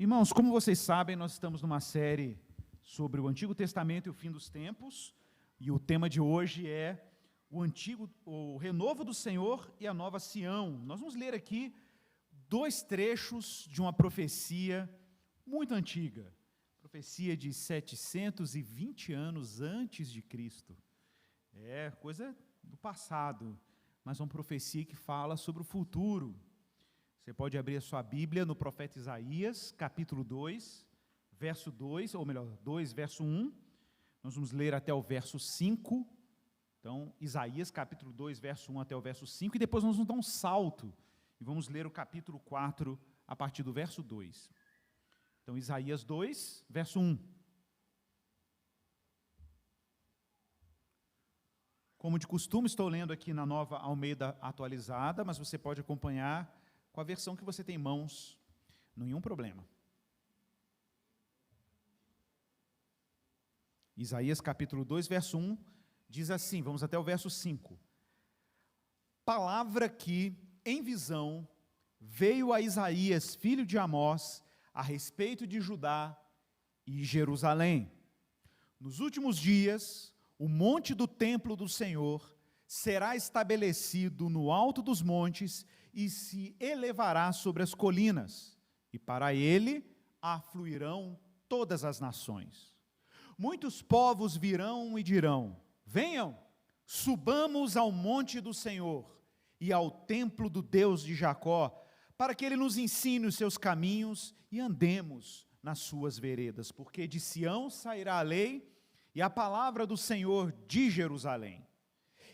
Irmãos, como vocês sabem, nós estamos numa série sobre o Antigo Testamento e o fim dos tempos, e o tema de hoje é o renovo do Senhor e a nova Sião. Nós vamos ler aqui dois trechos de uma profecia muito antiga, profecia de 720 anos antes de Cristo. É coisa do passado, mas uma profecia que fala sobre o futuro. Você pode abrir a sua Bíblia no profeta Isaías, capítulo 2, verso 2, ou melhor, 2, verso 1. Nós vamos ler até o verso 5. Então, Isaías, capítulo 2, verso 1 até o verso 5. E depois nós vamos dar um salto e vamos ler o capítulo 4, a partir do verso 2. Então, Isaías 2, verso 1. Como de costume, estou lendo aqui na Nova Almeida Atualizada, mas você pode acompanhar com a versão que você tem em mãos, nenhum problema. Isaías capítulo 2, verso 1, diz assim, vamos até o verso 5. Palavra que, em visão, veio a Isaías, filho de Amós, a respeito de Judá e Jerusalém. Nos últimos dias, o monte do templo do Senhor será estabelecido no alto dos montes e se elevará sobre as colinas, e para ele afluirão todas as nações. Muitos povos virão e dirão: venham, subamos ao monte do Senhor e ao templo do Deus de Jacó, para que ele nos ensine os seus caminhos e andemos nas suas veredas, porque de Sião sairá a lei e a palavra do Senhor de Jerusalém.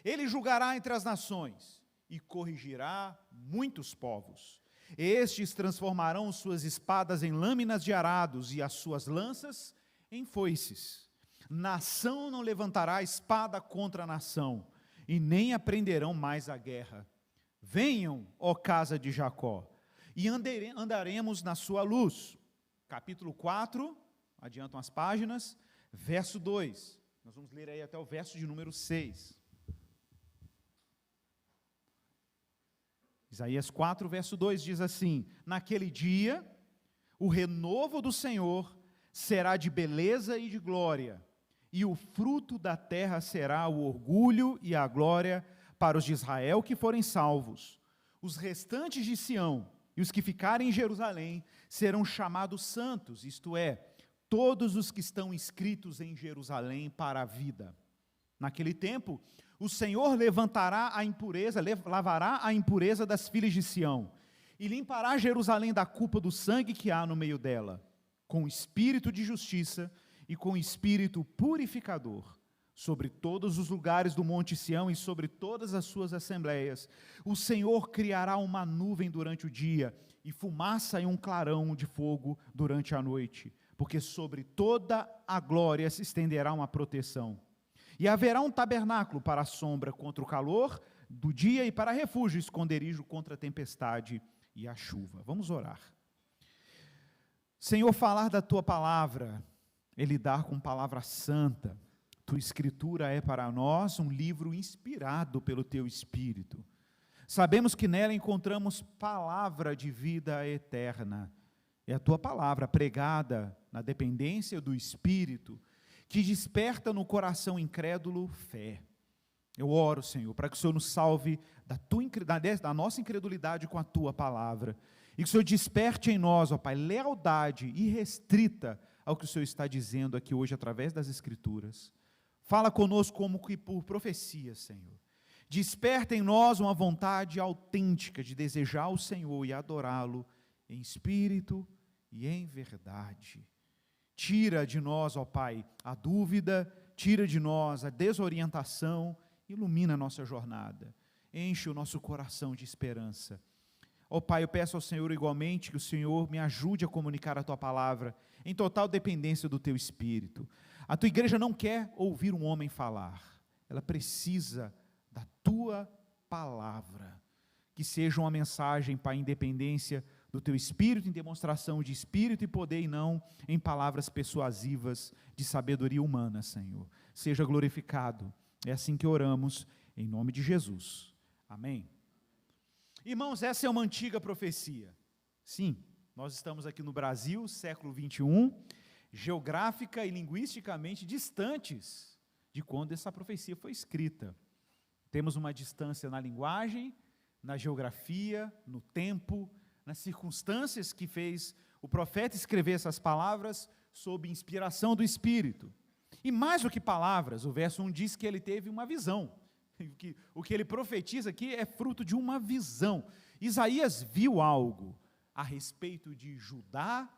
Ele julgará entre as nações e corrigirá muitos povos. Estes transformarão suas espadas em lâminas de arados e as suas lanças em foices. Nação não levantará espada contra nação, e nem aprenderão mais a guerra. Venham, ó casa de Jacó, e andaremos na sua luz. Capítulo 4, adiantam as páginas, verso 2. Nós vamos ler aí até o verso de número 6. Isaías 4, verso 2 diz assim: naquele dia, o renovo do Senhor será de beleza e de glória, e o fruto da terra será o orgulho e a glória para os de Israel que forem salvos. Os restantes de Sião e os que ficarem em Jerusalém serão chamados santos, isto é, todos os que estão inscritos em Jerusalém para a vida. Naquele tempo, o Senhor lavará a impureza das filhas de Sião, e limpará Jerusalém da culpa do sangue que há no meio dela, com espírito de justiça e com espírito purificador, sobre todos os lugares do monte Sião e sobre todas as suas assembleias. O Senhor criará uma nuvem durante o dia, e fumaça e um clarão de fogo durante a noite, porque sobre toda a glória se estenderá uma proteção. E haverá um tabernáculo para a sombra contra o calor do dia e para refúgio, esconderijo contra a tempestade e a chuva. Vamos orar. Senhor, falar da Tua palavra é lidar com palavra santa. Tua Escritura é para nós um livro inspirado pelo Teu Espírito. Sabemos que nela encontramos palavra de vida eterna. É a Tua palavra pregada na dependência do Espírito, que desperta no coração incrédulo fé. Eu oro, Senhor, para que o Senhor nos salve da nossa incredulidade com a Tua palavra, e que o Senhor desperte em nós, ó Pai, lealdade irrestrita ao que o Senhor está dizendo aqui hoje através das Escrituras. Fala conosco como que por profecia, Senhor. Desperta em nós uma vontade autêntica de desejar o Senhor e adorá-lo em espírito e em verdade. Tira de nós, ó Pai, a dúvida, tira de nós a desorientação, ilumina a nossa jornada, enche o nosso coração de esperança. Ó Pai, eu peço ao Senhor igualmente que o Senhor me ajude a comunicar a Tua palavra em total dependência do Teu Espírito. A Tua igreja não quer ouvir um homem falar, ela precisa da Tua palavra. Que seja uma mensagem, Pai, em dependência do Teu Espírito, em demonstração de Espírito e poder, e não em palavras persuasivas de sabedoria humana, Senhor. Seja glorificado. É assim que oramos, em nome de Jesus. Amém. Irmãos, essa é uma antiga profecia. Sim, Nós estamos aqui no Brasil, século 21, geográfica e linguisticamente distantes de quando essa profecia foi escrita. Temos uma distância na linguagem, na geografia, no tempo, nas circunstâncias que fez o profeta escrever essas palavras sob inspiração do Espírito. E mais do que palavras, o verso 1 diz que ele teve uma visão. O que ele profetiza aqui é fruto de uma visão. Isaías viu algo a respeito de Judá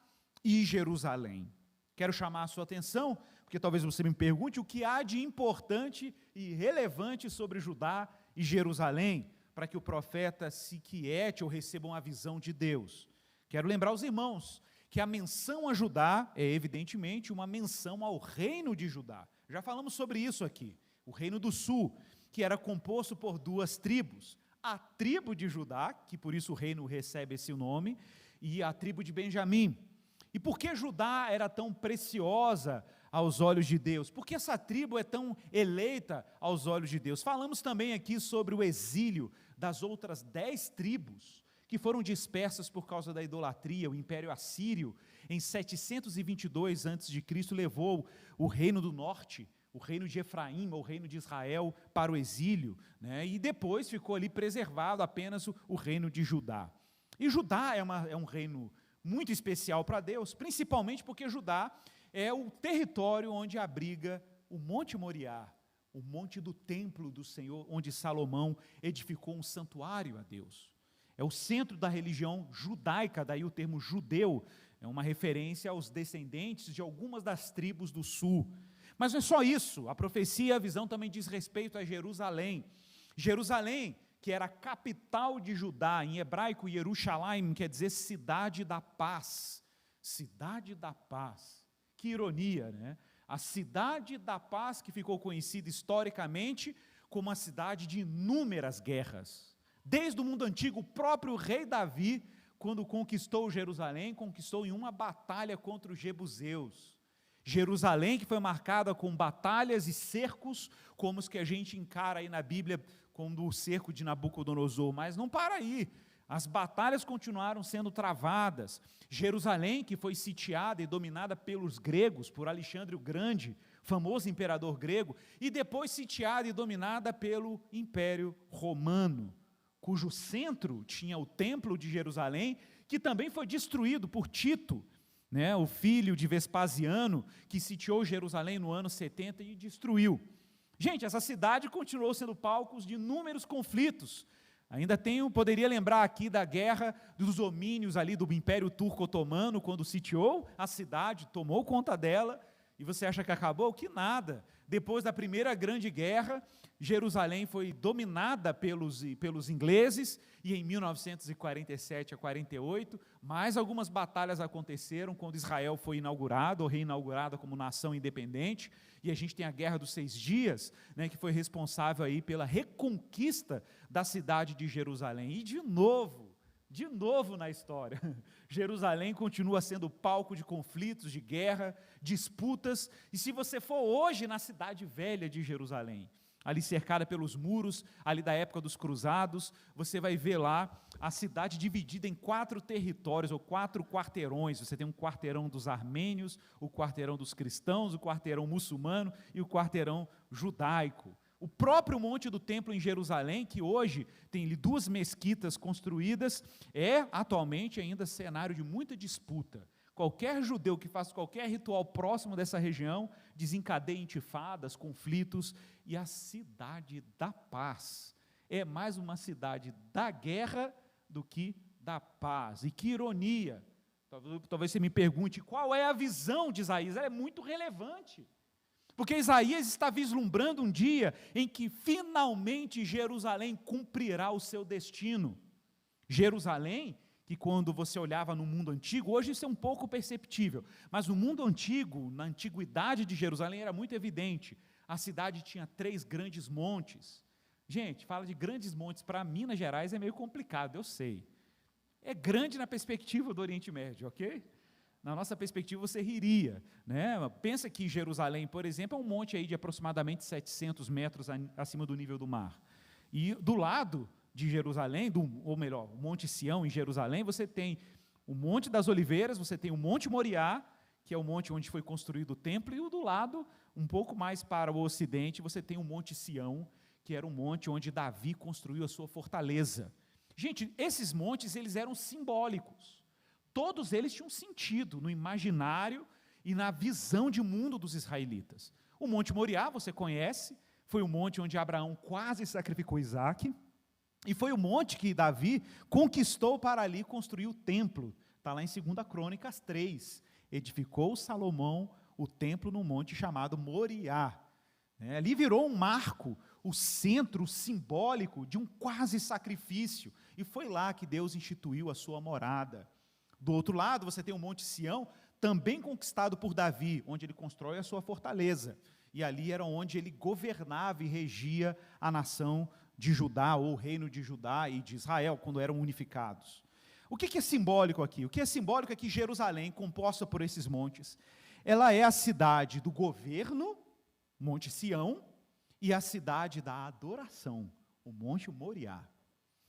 e Jerusalém. Quero chamar a sua atenção, porque talvez você me pergunte o que há de importante e relevante sobre Judá e Jerusalém, para que o profeta se quiete ou receba uma visão de Deus. Quero lembrar os irmãos que a menção a Judá é evidentemente uma menção ao reino de Judá. Já falamos sobre isso aqui, o reino do sul, que era composto por duas tribos, a tribo de Judá, que por isso o reino recebe esse nome, e a tribo de Benjamim. E por que Judá era tão preciosa aos olhos de Deus? Por que essa tribo é tão eleita aos olhos de Deus? Falamos também aqui sobre o exílio das outras 10 tribos, que foram dispersas por causa da idolatria. O Império Assírio, em 722 a.C., levou o reino do norte, o reino de Efraim, ou o reino de Israel, para o exílio, né? E depois ficou ali preservado apenas o reino de Judá. E Judá é um reino muito especial para Deus, principalmente porque Judá é o território onde abriga o Monte Moriá, o monte do templo do Senhor, onde Salomão edificou um santuário a Deus. É o centro da religião judaica, daí o termo judeu, é uma referência aos descendentes de algumas das tribos do sul. Mas não é só isso, a profecia e a visão também diz respeito a Jerusalém. Jerusalém, que era a capital de Judá, em hebraico, Yerushalayim, quer dizer cidade da paz. Cidade da paz. Que ironia, né? A cidade da paz que ficou conhecida historicamente como a cidade de inúmeras guerras. Desde o mundo antigo, o próprio rei Davi, quando conquistou Jerusalém, conquistou em uma batalha contra os jebuseus. Jerusalém, que foi marcada com batalhas e cercos, como os que a gente encara aí na Bíblia, como o cerco de Nabucodonosor, mas não para aí. As batalhas continuaram sendo travadas. Jerusalém, que foi sitiada e dominada pelos gregos, por Alexandre o Grande, famoso imperador grego, e depois sitiada e dominada pelo Império Romano, cujo centro tinha o Templo de Jerusalém, que também foi destruído por Tito, né, o filho de Vespasiano, que sitiou Jerusalém no ano 70 e destruiu. Gente, essa cidade continuou sendo palco de inúmeros conflitos. Ainda poderia lembrar aqui da guerra dos domínios ali do Império Turco-Otomano, quando sitiou a cidade, tomou conta dela, e você acha que acabou? Que nada. Depois da Primeira Grande Guerra, Jerusalém foi dominada pelos ingleses, e em 1947 a 48, mais algumas batalhas aconteceram quando Israel foi inaugurado, ou reinaugurada como nação independente, e a gente tem a Guerra dos 6 Dias, né, que foi responsável aí pela reconquista da cidade de Jerusalém. E de novo na história, Jerusalém continua sendo palco de conflitos, de guerra, disputas, e se você for hoje na cidade velha de Jerusalém, ali cercada pelos muros, ali da época dos cruzados, você vai ver lá a cidade dividida em 4 territórios, ou 4 quarteirões. Você tem um quarteirão dos armênios, o quarteirão dos cristãos, o quarteirão muçulmano e o quarteirão judaico. O próprio Monte do Templo em Jerusalém, que hoje tem ali 2 mesquitas construídas, é atualmente ainda cenário de muita disputa. Qualquer judeu que faça qualquer ritual próximo dessa região desencadeia intifadas, conflitos, e a cidade da paz é mais uma cidade da guerra do que da paz. E que ironia! Talvez você me pergunte qual é a visão de Isaías. Ela é muito relevante, porque Isaías está vislumbrando um dia em que finalmente Jerusalém cumprirá o seu destino. Jerusalém, que quando você olhava no mundo antigo, hoje isso é um pouco perceptível, mas no mundo antigo, na antiguidade de Jerusalém, era muito evidente. A cidade tinha 3 grandes montes. Gente, fala de grandes montes, para Minas Gerais é meio complicado, eu sei. É grande na perspectiva do Oriente Médio, ok? Na nossa perspectiva você riria, né? Pensa que Jerusalém, por exemplo, é um monte aí de aproximadamente 700 metros acima do nível do mar. E do lado de Jerusalém, ou melhor, o Monte Sião em Jerusalém, você tem O Monte das Oliveiras, você tem o Monte Moriá, que é o monte onde foi construído o templo, e do lado, um pouco mais para o ocidente, você tem o Monte Sião, que era o monte onde Davi construiu a sua fortaleza. Gente, esses montes, eles eram simbólicos. Todos eles tinham sentido no imaginário e na visão de mundo dos israelitas. O Monte Moriá, você conhece, foi o monte onde Abraão quase sacrificou Isaque, e foi o monte que Davi conquistou para ali construir o templo. Está lá em 2 Crônicas 3. Edificou Salomão o templo no monte chamado Moriá. Ali virou um marco, o centro simbólico de um quase sacrifício. E foi lá que Deus instituiu a sua morada. Do outro lado, você tem o Monte Sião, também conquistado por Davi, onde ele constrói a sua fortaleza. E ali era onde ele governava e regia a nação de Judá, ou o reino de Judá e de Israel, quando eram unificados. O que é simbólico aqui? O que é simbólico é que Jerusalém, composta por esses montes, ela é a cidade do governo, Monte Sião, e a cidade da adoração, o Monte Moriá.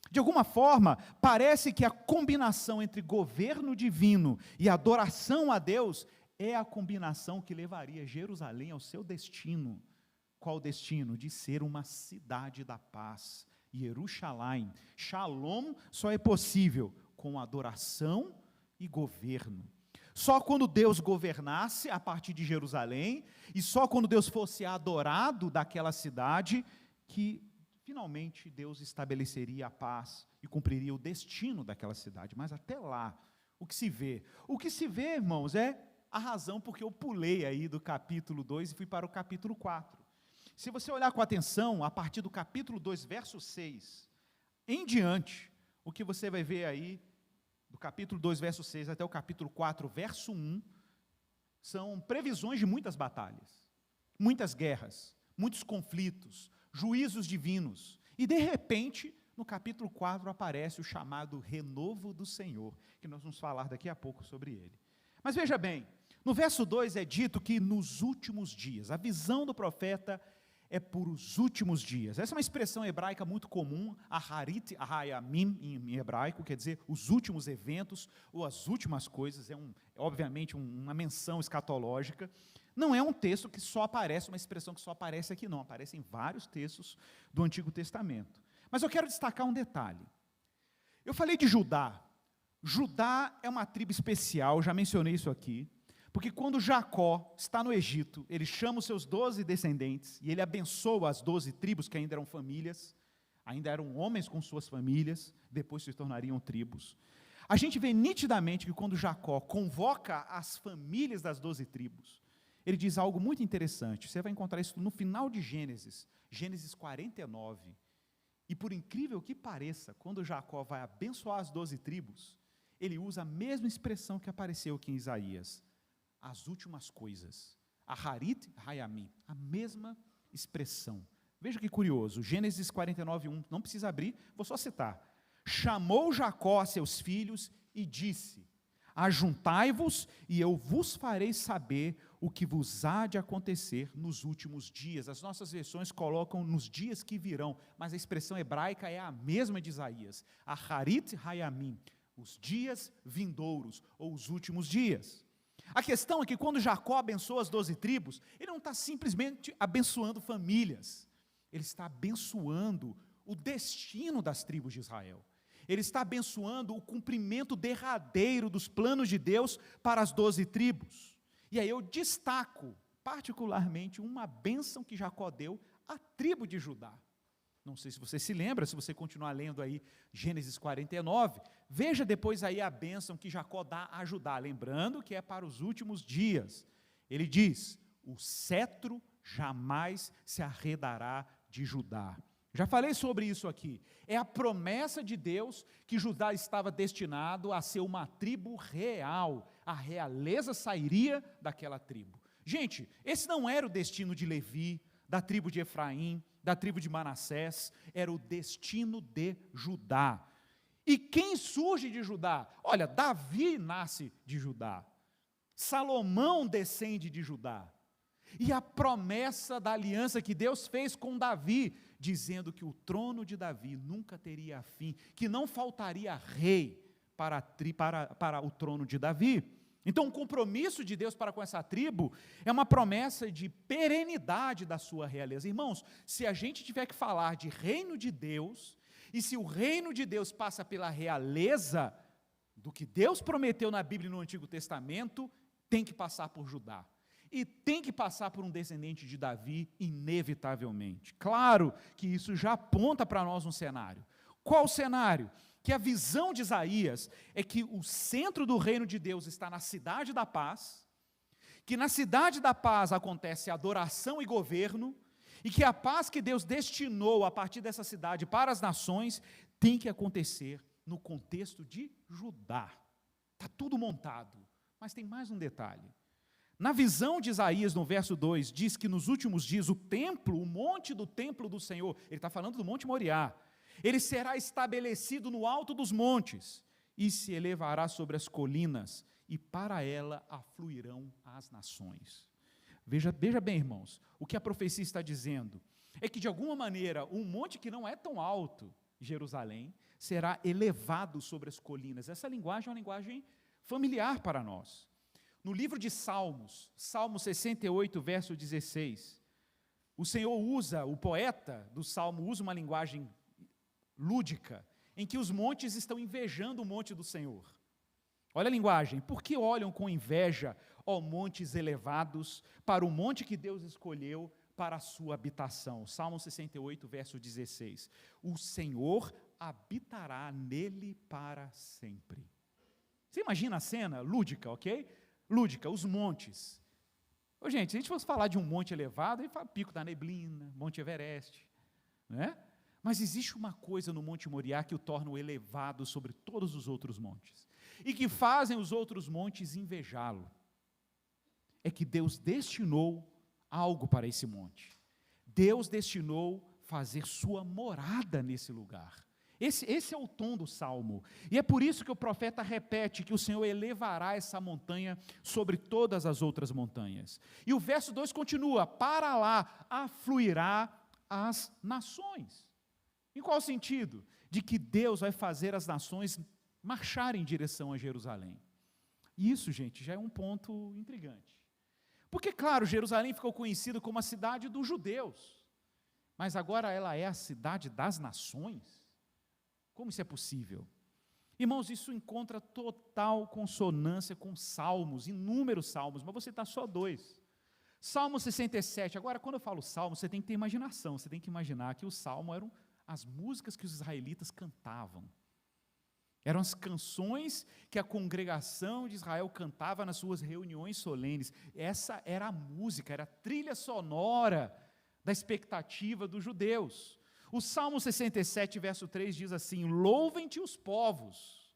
De alguma forma, parece que a combinação entre governo divino e adoração a Deus é a combinação que levaria Jerusalém ao seu destino. Qual o destino? De ser uma cidade da paz. Jerusalém. Shalom só é possível com adoração e governo. Só quando Deus governasse a partir de Jerusalém, e só quando Deus fosse adorado daquela cidade, que finalmente Deus estabeleceria a paz e cumpriria o destino daquela cidade. Mas até lá, o que se vê? O que se vê, irmãos, é a razão porque eu pulei aí do capítulo 2 e fui para o capítulo 4. Se você olhar com atenção, a partir do capítulo 2, verso 6, em diante, o que você vai ver aí, do capítulo 2, verso 6 até o capítulo 4, verso 1, são previsões de muitas batalhas, muitas guerras, muitos conflitos, juízos divinos. E de repente, no capítulo 4 aparece o chamado renovo do Senhor, que nós vamos falar daqui a pouco sobre ele. Mas veja bem, no verso 2 é dito que nos últimos dias, a visão do profeta é por os últimos dias. Essa é uma expressão hebraica muito comum, aharit, ahayamim, em hebraico, quer dizer os últimos eventos, ou as últimas coisas, obviamente uma menção escatológica. Não é um texto que só aparece, uma expressão que só aparece aqui não, aparece em vários textos do Antigo Testamento. Mas eu quero destacar um detalhe. Eu falei de Judá. Judá é uma tribo especial, já mencionei isso aqui, porque quando Jacó está no Egito, ele chama os seus 12 descendentes, e ele abençoa as 12 tribos que ainda eram famílias, ainda eram homens com suas famílias, depois se tornariam tribos. A gente vê nitidamente que quando Jacó convoca as famílias das 12 tribos, ele diz algo muito interessante, você vai encontrar isso no final de Gênesis, Gênesis 49, e por incrível que pareça, quando Jacó vai abençoar as 12 tribos, ele usa a mesma expressão que apareceu aqui em Isaías, as últimas coisas, aharit hayamim, a mesma expressão. Veja que curioso, Gênesis 49, 1, não precisa abrir, vou só citar. Chamou Jacó a seus filhos e disse, ajuntai-vos e eu vos farei saber o que vos há de acontecer nos últimos dias. As nossas versões colocam nos dias que virão, mas a expressão hebraica é a mesma de Isaías, aharit hayamim, os dias vindouros, ou os últimos dias. A questão é que quando Jacó abençoa as 12 tribos, ele não está simplesmente abençoando famílias, ele está abençoando o destino das tribos de Israel. Ele está abençoando o cumprimento derradeiro dos planos de Deus para as 12 tribos. E aí eu destaco, particularmente, uma bênção que Jacó deu à tribo de Judá. Não sei se você se lembra, se você continuar lendo aí Gênesis 49, veja depois aí a bênção que Jacó dá a Judá, lembrando que é para os últimos dias. Ele diz, o cetro jamais se arredará de Judá. Já falei sobre isso aqui. É a promessa de Deus que Judá estava destinado a ser uma tribo real. A realeza sairia daquela tribo. Gente, esse não era o destino de Levi, da tribo de Efraim, da tribo de Manassés, era o destino de Judá. E quem surge de Judá? Olha, Davi nasce de Judá, Salomão descende de Judá, e a promessa da aliança que Deus fez com Davi, dizendo que o trono de Davi nunca teria fim, que não faltaria rei para o trono de Davi. Então, o compromisso de Deus para com essa tribo é uma promessa de perenidade da sua realeza. Irmãos, se a gente tiver que falar de reino de Deus, e se o reino de Deus passa pela realeza do que Deus prometeu na Bíblia e no Antigo Testamento, tem que passar por Judá. E tem que passar por um descendente de Davi, inevitavelmente. Claro que isso já aponta para nós um cenário. Qual o cenário? Que a visão de Isaías é que o centro do reino de Deus está na cidade da paz, que na cidade da paz acontece adoração e governo, e que a paz que Deus destinou a partir dessa cidade para as nações tem que acontecer no contexto de Judá. Está tudo montado, mas tem mais um detalhe. Na visão de Isaías, no verso 2, diz que nos últimos dias o templo, o monte do templo do Senhor, ele está falando do Monte Moriá, ele será estabelecido no alto dos montes e se elevará sobre as colinas, e para ela afluirão as nações. Veja bem, irmãos, o que a profecia está dizendo é que, de alguma maneira, um monte que não é tão alto, Jerusalém, será elevado sobre as colinas. Essa linguagem é uma linguagem familiar para nós. No livro de Salmos, Salmo 68, verso 16, o poeta do Salmo usa uma linguagem lúdica, em que os montes estão invejando o monte do Senhor. Olha a linguagem: por que olham com inveja, ó montes elevados, para o monte que Deus escolheu para a sua habitação? Salmo 68, verso 16. O Senhor habitará nele para sempre. Você imagina a cena lúdica, ok? Lúdica, os montes. Ô, gente, se a gente fosse falar de um monte elevado, a gente fala Pico da Neblina, Monte Everest, né? Mas existe uma coisa no Monte Moriá que o torna elevado sobre todos os outros montes, e que fazem os outros montes invejá-lo. É que Deus destinou algo para esse monte. Deus destinou fazer sua morada nesse lugar. Esse é o tom do Salmo, e é por isso que o profeta repete que o Senhor elevará essa montanha sobre todas as outras montanhas. E o verso 2 continua: para lá afluirá as nações. Em qual sentido? De que Deus vai fazer as nações marcharem em direção a Jerusalém. E isso, gente, já é um ponto intrigante. Porque, claro, Jerusalém ficou conhecida como a cidade dos judeus, mas agora ela é a cidade das nações? Como isso é possível? Irmãos, isso encontra total consonância com salmos, inúmeros salmos, mas você está só dois. Salmo 67, agora quando eu falo salmo, você tem que ter imaginação, você tem que imaginar que o salmo eram as músicas que os israelitas cantavam. Eram as canções que a congregação de Israel cantava nas suas reuniões solenes. Essa era a música, era a trilha sonora da expectativa dos judeus. O Salmo 67, verso 3 diz assim: louvem-te os povos.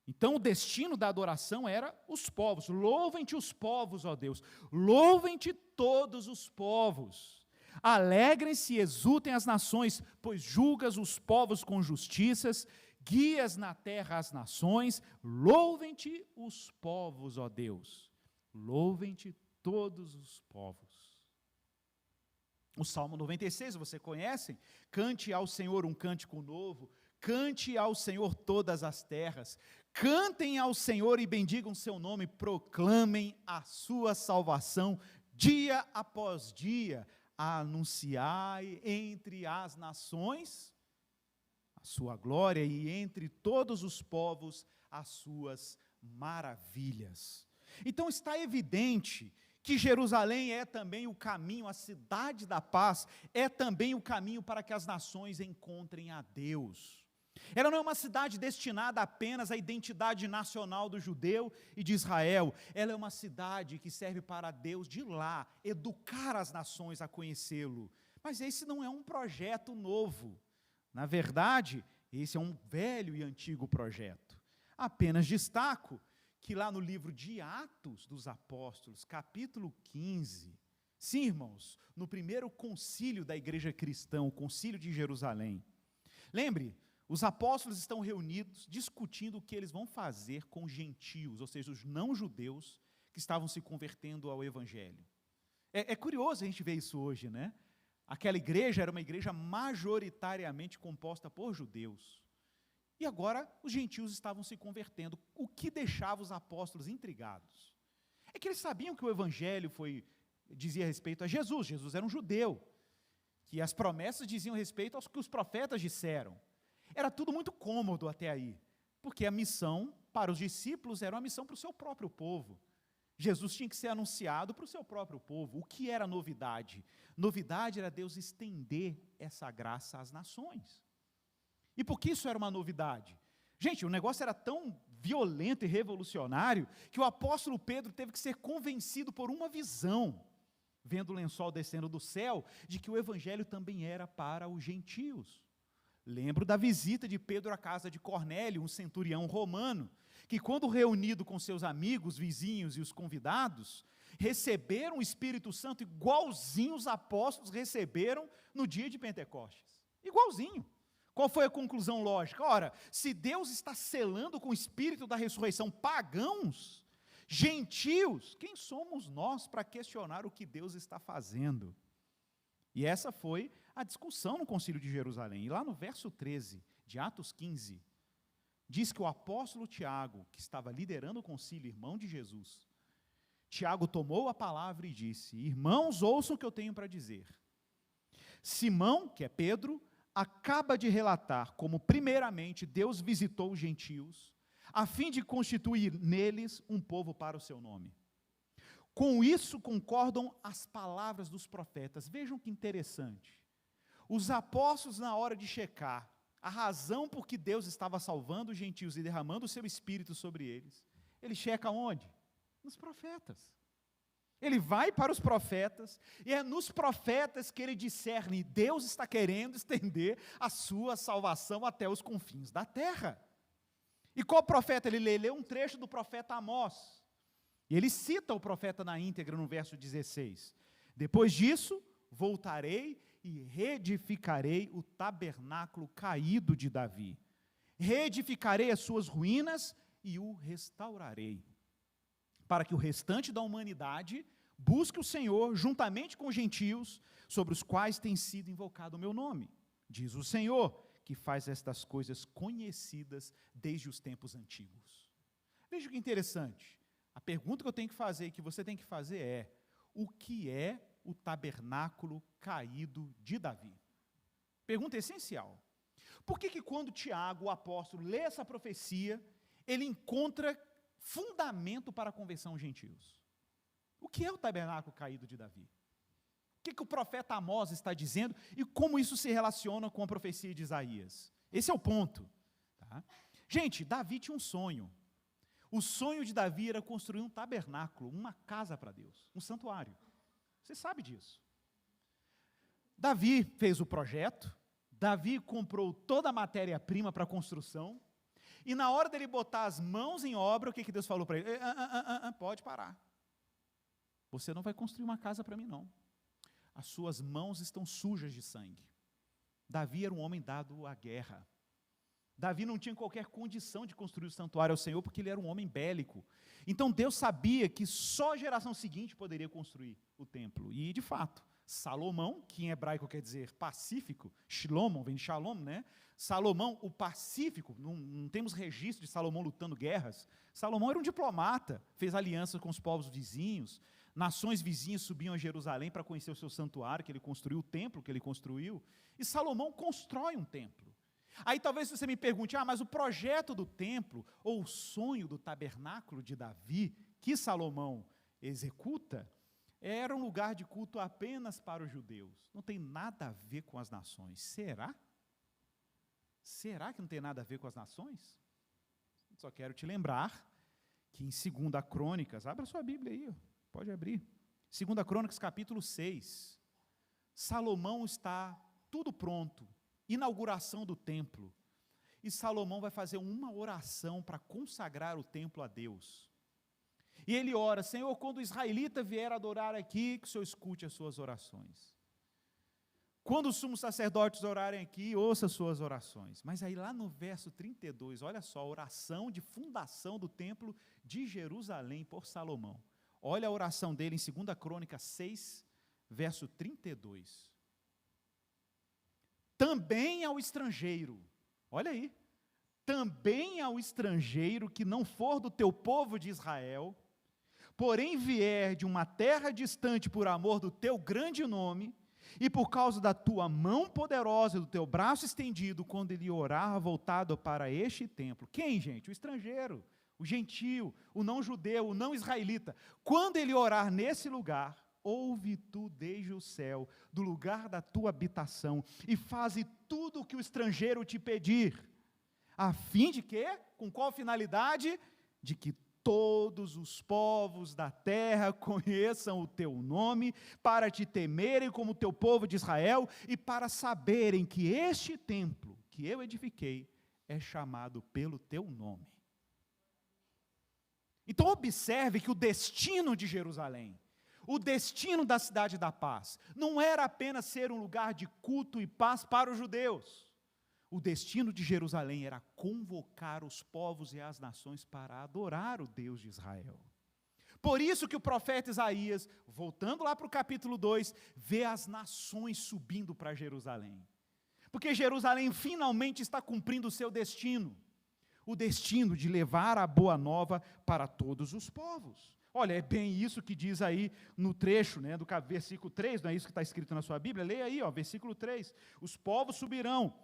Então o destino da adoração era os povos. Louvem-te os povos, ó Deus. Louvem-te todos os povos. Alegrem-se e exultem as nações, pois julgas os povos com justiças, guias na terra as nações. Louvem-te os povos, ó Deus. Louvem-te todos os povos. O Salmo 96, você conhece? Cante ao Senhor um cântico novo, cante ao Senhor todas as terras, cantem ao Senhor e bendigam seu nome, proclamem a sua salvação dia após dia, anunciai entre as nações a sua glória e entre todos os povos as suas maravilhas. Então está evidente que Jerusalém é também o caminho, a cidade da paz, é também o caminho para que as nações encontrem a Deus. Ela não é uma cidade destinada apenas à identidade nacional do judeu e de Israel, ela é uma cidade que serve para Deus de lá, educar as nações a conhecê-lo. Mas esse não é um projeto novo, na verdade, esse é um velho e antigo projeto. Apenas destaco que lá no livro de Atos dos Apóstolos, capítulo 15, sim, irmãos, no primeiro concílio da igreja cristã, o concílio de Jerusalém, lembre, os apóstolos estão reunidos discutindo o que eles vão fazer com os gentios, ou seja, os não-judeus que estavam se convertendo ao evangelho. É curioso a gente ver isso hoje, né? Aquela igreja era uma igreja majoritariamente composta por judeus. E agora os gentios estavam se convertendo. O que deixava os apóstolos intrigados? É que eles sabiam que o evangelho dizia respeito a Jesus. Jesus era um judeu. Que as promessas diziam respeito aos que os profetas disseram. Era tudo muito cômodo até aí. Porque a missão para os discípulos era uma missão para o seu próprio povo. Jesus tinha que ser anunciado para o seu próprio povo. O que era novidade? Novidade era Deus estender essa graça às nações. E por que isso era uma novidade? Gente, o negócio era tão violento e revolucionário que o apóstolo Pedro teve que ser convencido por uma visão, vendo o lençol descendo do céu, de que o evangelho também era para os gentios. Lembro da visita de Pedro à casa de Cornélio, um centurião romano, que quando reunido com seus amigos, vizinhos e os convidados, receberam o Espírito Santo igualzinho os apóstolos receberam no dia de Pentecostes. Igualzinho. Qual foi a conclusão lógica? Ora, se Deus está selando com o Espírito da ressurreição pagãos, gentios, quem somos nós para questionar o que Deus está fazendo? E essa foi a discussão no Concílio de Jerusalém. E lá no verso 13 de Atos 15, diz que o apóstolo Tiago, que estava liderando o concílio, irmão de Jesus, Tiago tomou a palavra e disse: irmãos, ouçam o que eu tenho para dizer. Simão, que é Pedro, acaba de relatar como primeiramente Deus visitou os gentios, a fim de constituir neles um povo para o seu nome. Com isso concordam as palavras dos profetas. Vejam que interessante. Os apóstolos, na hora de checar a razão por que Deus estava salvando os gentios e derramando o seu Espírito sobre eles, ele checa onde? Nos profetas. Ele vai para os profetas, e é nos profetas que ele discerne: Deus está querendo estender a sua salvação até os confins da terra. E qual profeta ele lê? Ele lê um trecho do profeta Amós. E ele cita o profeta na íntegra no verso 16. Depois disso, voltarei e reedificarei o tabernáculo caído de Davi. Reedificarei as suas ruínas e o restaurarei, para que o restante da humanidade busque o Senhor juntamente com os gentios, sobre os quais tem sido invocado o meu nome. Diz o Senhor, que faz estas coisas conhecidas desde os tempos antigos. Veja que interessante. A pergunta que eu tenho que fazer e que você tem que fazer é: o que é o tabernáculo caído de Davi? Pergunta essencial. Por que quando Tiago, o apóstolo, lê essa profecia, ele encontra fundamento para a conversão aos gentios? O que é o tabernáculo caído de Davi? O que o profeta Amós está dizendo e como isso se relaciona com a profecia de Isaías? Esse é o ponto. Tá? Gente, Davi tinha um sonho. O sonho de Davi era construir um tabernáculo, uma casa para Deus, um santuário. Você sabe disso. Davi fez o projeto, Davi comprou toda a matéria-prima para a construção, e na hora dele botar as mãos em obra, o que Deus falou para ele? Pode parar. Você não vai construir uma casa para mim, não. As suas mãos estão sujas de sangue. Davi era um homem dado à guerra. Davi não tinha qualquer condição de construir o santuário ao Senhor, porque ele era um homem bélico. Então Deus sabia que só a geração seguinte poderia construir o templo. E, de fato, Salomão, que em hebraico quer dizer pacífico, Shlomo, vem de Shalom, né? Salomão, o pacífico, não temos registro de Salomão lutando guerras. Salomão era um diplomata, fez aliança com os povos vizinhos, nações vizinhas subiam a Jerusalém para conhecer o seu santuário, que ele construiu, o templo que ele construiu, e Salomão constrói um templo. Aí talvez você me pergunte: mas o projeto do templo, ou o sonho do tabernáculo de Davi, que Salomão executa, era um lugar de culto apenas para os judeus. Não tem nada a ver com as nações. Será? Será que não tem nada a ver com as nações? Só quero te lembrar que em 2 Crônicas, abra sua Bíblia aí, pode abrir. 2 Crônicas capítulo 6, Salomão está tudo pronto, inauguração do templo, e Salomão vai fazer uma oração para consagrar o templo a Deus. E ele ora: Senhor, quando o israelita vier adorar aqui, que o Senhor escute as suas orações. Quando os sumos sacerdotes orarem aqui, ouça as suas orações. Mas aí lá no verso 32, olha só, a oração de fundação do templo de Jerusalém por Salomão. Olha a oração dele em 2 Crônicas 6, verso 32. Também ao estrangeiro, olha aí, também ao estrangeiro que não for do teu povo de Israel, porém vier de uma terra distante por amor do teu grande nome, e por causa da tua mão poderosa e do teu braço estendido, quando ele orar voltado para este templo. Quem, gente? O estrangeiro, o gentio, o não judeu, o não israelita. Quando ele orar nesse lugar, ouve tu desde o céu, do lugar da tua habitação, e faze tudo o que o estrangeiro te pedir, a fim de quê? Com qual finalidade? De que todos os povos da terra conheçam o teu nome, para te temerem como teu povo de Israel, e para saberem que este templo que eu edifiquei é chamado pelo teu nome. Então observe que o destino de Jerusalém, o destino da cidade da paz, não era apenas ser um lugar de culto e paz para os judeus. O destino de Jerusalém era convocar os povos e as nações para adorar o Deus de Israel. Por isso que o profeta Isaías, voltando lá para o capítulo 2, vê as nações subindo para Jerusalém. Porque Jerusalém finalmente está cumprindo o seu destino. O destino de levar a boa nova para todos os povos. Olha, é bem isso que diz aí no trecho, do versículo 3, não é isso que está escrito na sua Bíblia? Leia aí, versículo 3. Os povos subirão,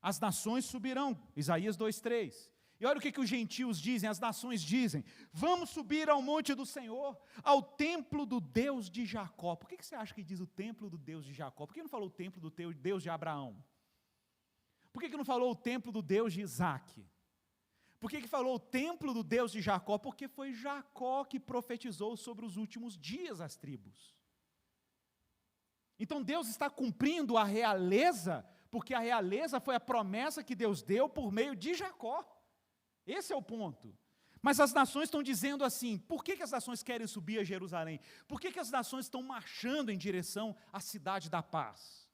as nações subirão, Isaías 2:3. E olha o que os gentios dizem, as nações dizem: vamos subir ao monte do Senhor, ao templo do Deus de Jacó. Por que você acha que diz o templo do Deus de Jacó? Por que não falou o templo do Deus de Abraão? Por que não falou o templo do Deus de Isaac? Por que falou o templo do Deus de Jacó? Porque foi Jacó que profetizou sobre os últimos dias as tribos. Então Deus está cumprindo a realeza, porque a realeza foi a promessa que Deus deu por meio de Jacó. Esse é o ponto. Mas as nações estão dizendo assim: por que as nações querem subir a Jerusalém? Por que as nações estão marchando em direção à cidade da paz?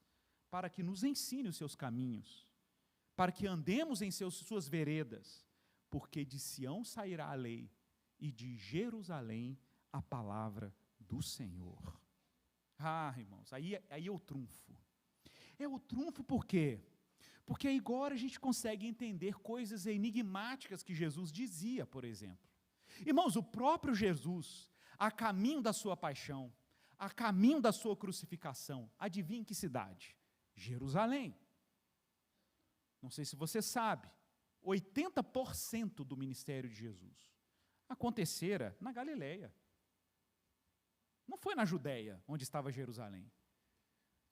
Para que nos ensine os seus caminhos, para que andemos em suas veredas, porque de Sião sairá a lei, e de Jerusalém a palavra do Senhor. Ah, irmãos, aí é o trunfo. É o trunfo por quê? Porque agora a gente consegue entender coisas enigmáticas que Jesus dizia, por exemplo. Irmãos, o próprio Jesus, a caminho da sua paixão, a caminho da sua crucificação, adivinha em que cidade? Jerusalém. Não sei se você sabe, 80% do ministério de Jesus acontecera na Galileia. Não foi na Judéia, onde estava Jerusalém.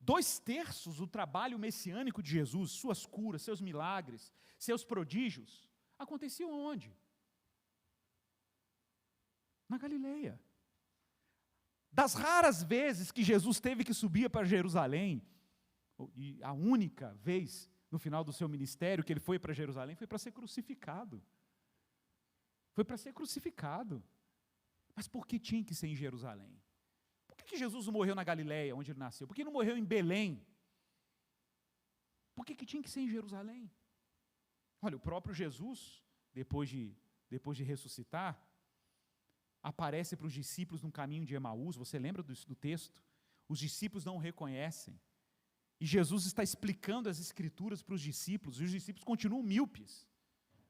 2/3 do trabalho messiânico de Jesus, suas curas, seus milagres, seus prodígios, aconteciam onde? Na Galileia. Das raras vezes que Jesus teve que subir para Jerusalém, e a única vez no final do seu ministério que ele foi para Jerusalém, foi para ser crucificado. Foi para ser crucificado. Mas por que tinha que ser em Jerusalém? Por que Jesus não morreu na Galileia, onde ele nasceu? Por que não morreu em Belém? Por que tinha que ser em Jerusalém? Olha, o próprio Jesus, depois de ressuscitar, aparece para os discípulos no caminho de Emaús. Você lembra do texto? Os discípulos não o reconhecem. E Jesus está explicando as Escrituras para os discípulos, e os discípulos continuam míopes,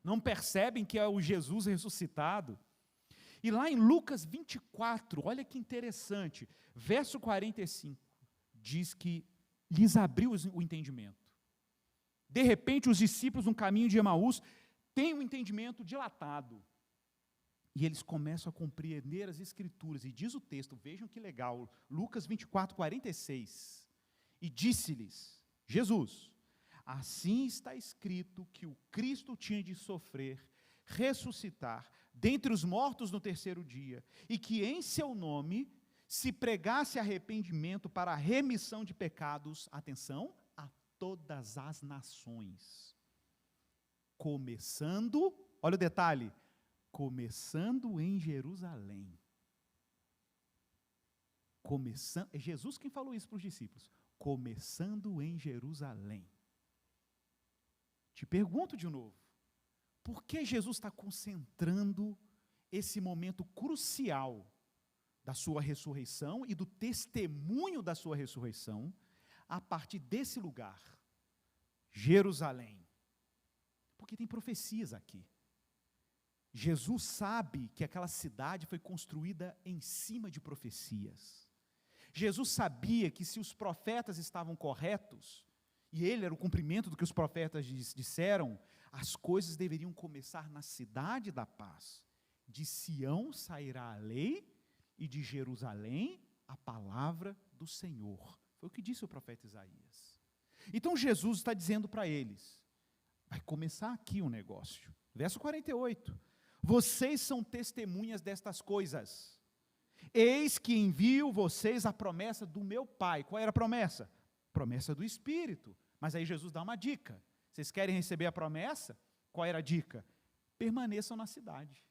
não percebem que é o Jesus ressuscitado. E lá em Lucas 24, olha que interessante, verso 45, diz que lhes abriu o entendimento. De repente, os discípulos no caminho de Emaús têm um entendimento dilatado, e eles começam a compreender as Escrituras, e diz o texto, vejam que legal, Lucas 24, 46, e disse-lhes, Jesus, assim está escrito que o Cristo tinha de sofrer, ressuscitar dentre os mortos no terceiro dia, e que em seu nome se pregasse arrependimento para a remissão de pecados, atenção, a todas as nações, começando, olha o detalhe, começando em Jerusalém. É Jesus quem falou isso para os discípulos, começando em Jerusalém. Te pergunto de novo, por que Jesus está concentrando esse momento crucial da sua ressurreição e do testemunho da sua ressurreição a partir desse lugar, Jerusalém? Por Porque tem profecias aqui. Jesus sabe que aquela cidade foi construída em cima de profecias. Jesus sabia que se os profetas estavam corretos, e ele era o cumprimento do que os profetas disseram, as coisas deveriam começar na cidade da paz. De Sião sairá a lei, e de Jerusalém a palavra do Senhor. Foi o que disse o profeta Isaías. Então Jesus está dizendo para eles, vai começar aqui o negócio. Verso 48. Vocês são testemunhas destas coisas. Eis que envio vocês a promessa do meu Pai. Qual era a promessa? Promessa do Espírito. Mas aí Jesus dá uma dica. Vocês querem receber a promessa? Qual era a dica? Permaneçam na cidade.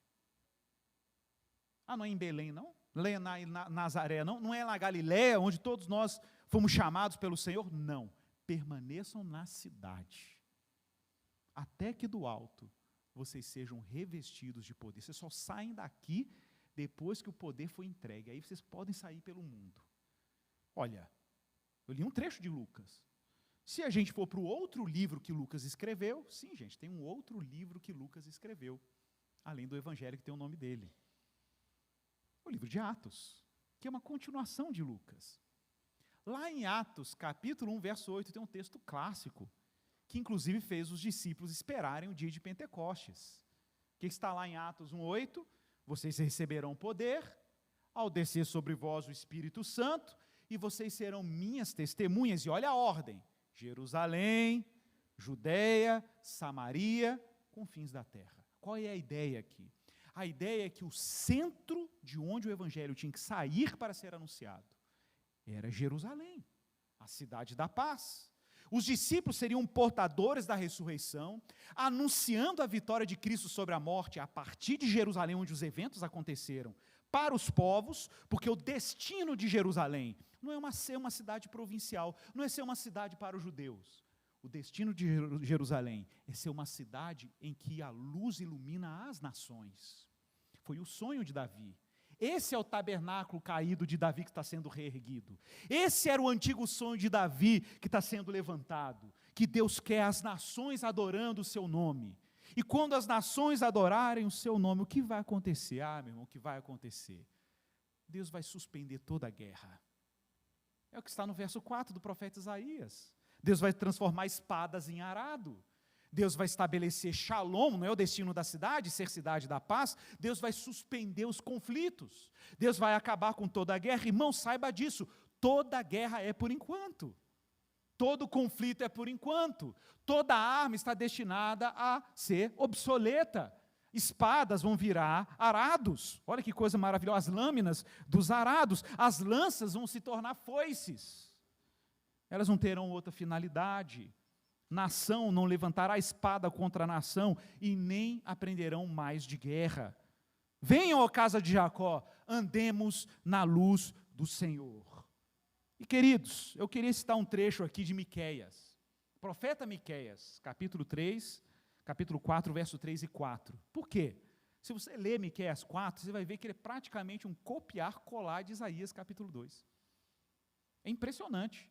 Ah, não é em Belém, não? Não é na Nazaré, não? Não é na Galiléia, onde todos nós fomos chamados pelo Senhor? Não. Permaneçam na cidade. Até que do alto vocês sejam revestidos de poder. Vocês só saem daqui depois que o poder foi entregue. Aí vocês podem sair pelo mundo. Olha, eu li um trecho de Lucas. Se a gente for para o outro livro que Lucas escreveu, sim, gente, tem um outro livro que Lucas escreveu, além do evangelho que tem o nome dele. O livro de Atos, que é uma continuação de Lucas. Lá em Atos, capítulo 1, verso 8, tem um texto clássico, que inclusive fez os discípulos esperarem o dia de Pentecostes. O que está lá em Atos 1:8? Vocês receberão poder, ao descer sobre vós o Espírito Santo, e vocês serão minhas testemunhas. E olha a ordem: Jerusalém, Judeia, Samaria, confins da terra. Qual é a ideia aqui? A ideia é que o centro de onde o evangelho tinha que sair para ser anunciado era Jerusalém, a cidade da paz. Os discípulos seriam portadores da ressurreição, anunciando a vitória de Cristo sobre a morte a partir de Jerusalém, onde os eventos aconteceram, para os povos, porque o destino de Jerusalém não é ser uma cidade provincial, não é ser uma cidade para os judeus. O destino de Jerusalém é ser uma cidade em que a luz ilumina as nações. Foi o sonho de Davi. Esse é o tabernáculo caído de Davi que está sendo reerguido. Esse era o antigo sonho de Davi que está sendo levantado. Que Deus quer as nações adorando o seu nome. E quando as nações adorarem o seu nome, o que vai acontecer? Ah, meu irmão, o que vai acontecer? Deus vai suspender toda a guerra. É o que está no verso 4 do profeta Isaías. Deus vai transformar espadas em arado. Deus vai estabelecer shalom, não é o destino da cidade, ser cidade da paz. Deus vai suspender os conflitos. Deus vai acabar com toda a guerra. Irmão, saiba disso, toda guerra é por enquanto. Todo conflito é por enquanto. Toda arma está destinada a ser obsoleta. Espadas vão virar arados. Olha que coisa maravilhosa, as lâminas dos arados. As lanças vão se tornar foices. Elas não terão outra finalidade. Nação não levantará espada contra a nação, e nem aprenderão mais de guerra. Venham, ó casa de Jacó, andemos na luz do Senhor. E queridos, eu queria citar um trecho aqui de Miqueias. Profeta Miqueias, capítulo 3, capítulo 4, verso 3 e 4. Por quê? Se você ler Miqueias 4, você vai ver que ele é praticamente um copiar-colar de Isaías capítulo 2. É impressionante.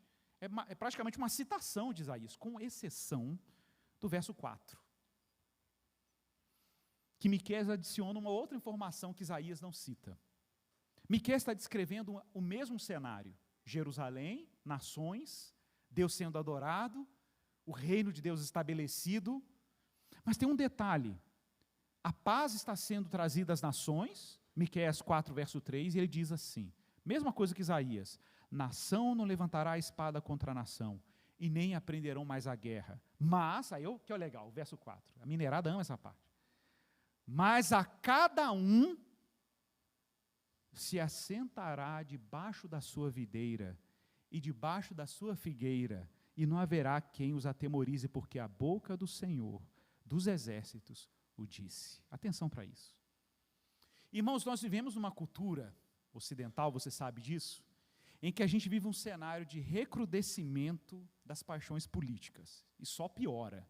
É praticamente uma citação de Isaías, com exceção do verso 4. Que Miqueias adiciona uma outra informação que Isaías não cita. Miqueias está descrevendo o mesmo cenário. Jerusalém, nações, Deus sendo adorado, o reino de Deus estabelecido. Mas tem um detalhe. A paz está sendo trazida às nações, Miqueias 4, verso 3, e ele diz assim, mesma coisa que Isaías: nação não levantará a espada contra a nação, e nem aprenderão mais a guerra. Mas, aí que é legal, o verso 4, a minerada ama essa parte. Mas a cada um se assentará debaixo da sua videira, e debaixo da sua figueira, e não haverá quem os atemorize, porque a boca do Senhor, dos exércitos, o disse. Atenção para isso. Irmãos, nós vivemos numa cultura ocidental, você sabe disso, em que a gente vive um cenário de recrudescimento das paixões políticas, e só piora,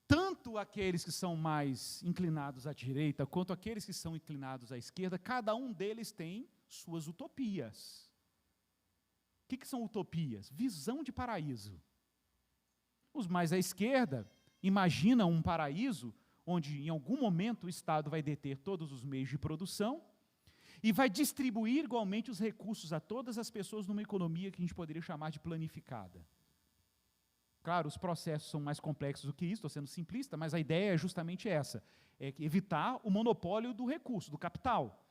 tanto aqueles que são mais inclinados à direita, quanto aqueles que são inclinados à esquerda, cada um deles tem suas utopias. O que são utopias? Visão de paraíso. Os mais à esquerda imaginam um paraíso onde em algum momento o Estado vai deter todos os meios de produção e vai distribuir igualmente os recursos a todas as pessoas numa economia que a gente poderia chamar de planificada. Claro, os processos são mais complexos do que isso, estou sendo simplista, mas a ideia é justamente essa, é evitar o monopólio do recurso, do capital,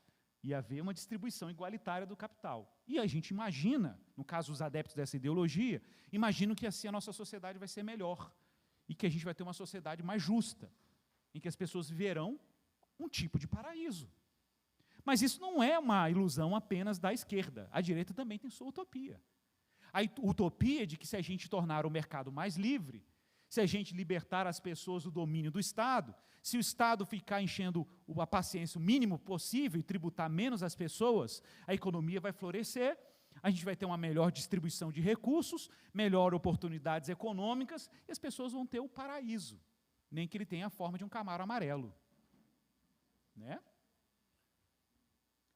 e haver uma distribuição igualitária do capital. E a gente imagina, no caso os adeptos dessa ideologia, imaginam que assim a nossa sociedade vai ser melhor, e que a gente vai ter uma sociedade mais justa, em que as pessoas viverão um tipo de paraíso. Mas isso não é uma ilusão apenas da esquerda, a direita também tem sua utopia. A utopia de que se a gente tornar o mercado mais livre, se a gente libertar as pessoas do domínio do Estado, se o Estado ficar enchendo a paciência o mínimo possível e tributar menos as pessoas, a economia vai florescer, a gente vai ter uma melhor distribuição de recursos, melhor oportunidades econômicas, e as pessoas vão ter o paraíso, nem que ele tenha a forma de um camaro amarelo. Né?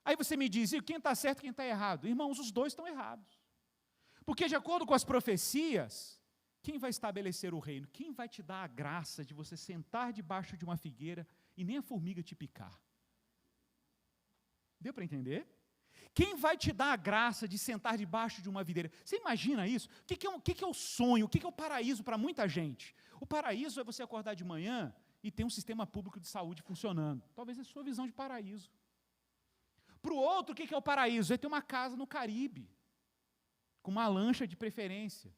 Aí você me diz, e quem está certo e quem está errado? Irmãos, os dois estão errados. Porque, de acordo com as profecias, quem vai estabelecer o reino? Quem vai te dar a graça de você sentar debaixo de uma figueira e nem a formiga te picar? Deu para entender? Quem vai te dar a graça de sentar debaixo de uma videira? Você imagina isso? O que é o sonho? O que é o paraíso para muita gente? O paraíso é você acordar de manhã e ter um sistema público de saúde funcionando. Talvez é a sua visão de paraíso. Para o outro, o que é o paraíso? É ter uma casa no Caribe, com uma lancha de preferência.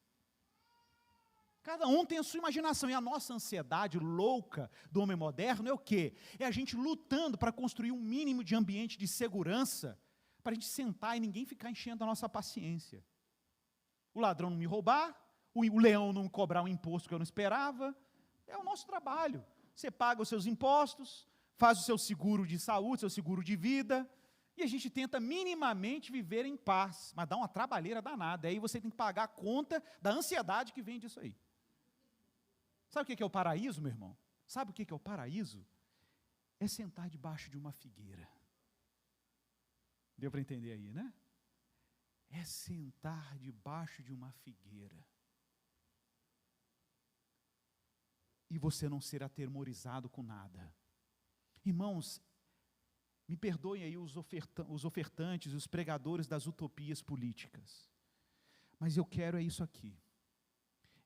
Cada um tem a sua imaginação, e a nossa ansiedade louca do homem moderno é o quê? É a gente lutando para construir um mínimo de ambiente de segurança, para a gente sentar e ninguém ficar enchendo a nossa paciência. O ladrão não me roubar, o leão não cobrar um imposto que eu não esperava, é o nosso trabalho. Você paga os seus impostos, faz o seu seguro de saúde, seu seguro de vida, e a gente tenta minimamente viver em paz, mas dá uma trabalheira danada, aí você tem que pagar a conta da ansiedade que vem disso aí. Sabe o que é o paraíso, meu irmão? Sabe o que é o paraíso? É sentar debaixo de uma figueira. Deu para entender aí, né? É sentar debaixo de uma figueira. E você não ser atemorizado com nada. Irmãos, me perdoem aí os ofertantes, os pregadores das utopias políticas. Mas eu quero é isso aqui.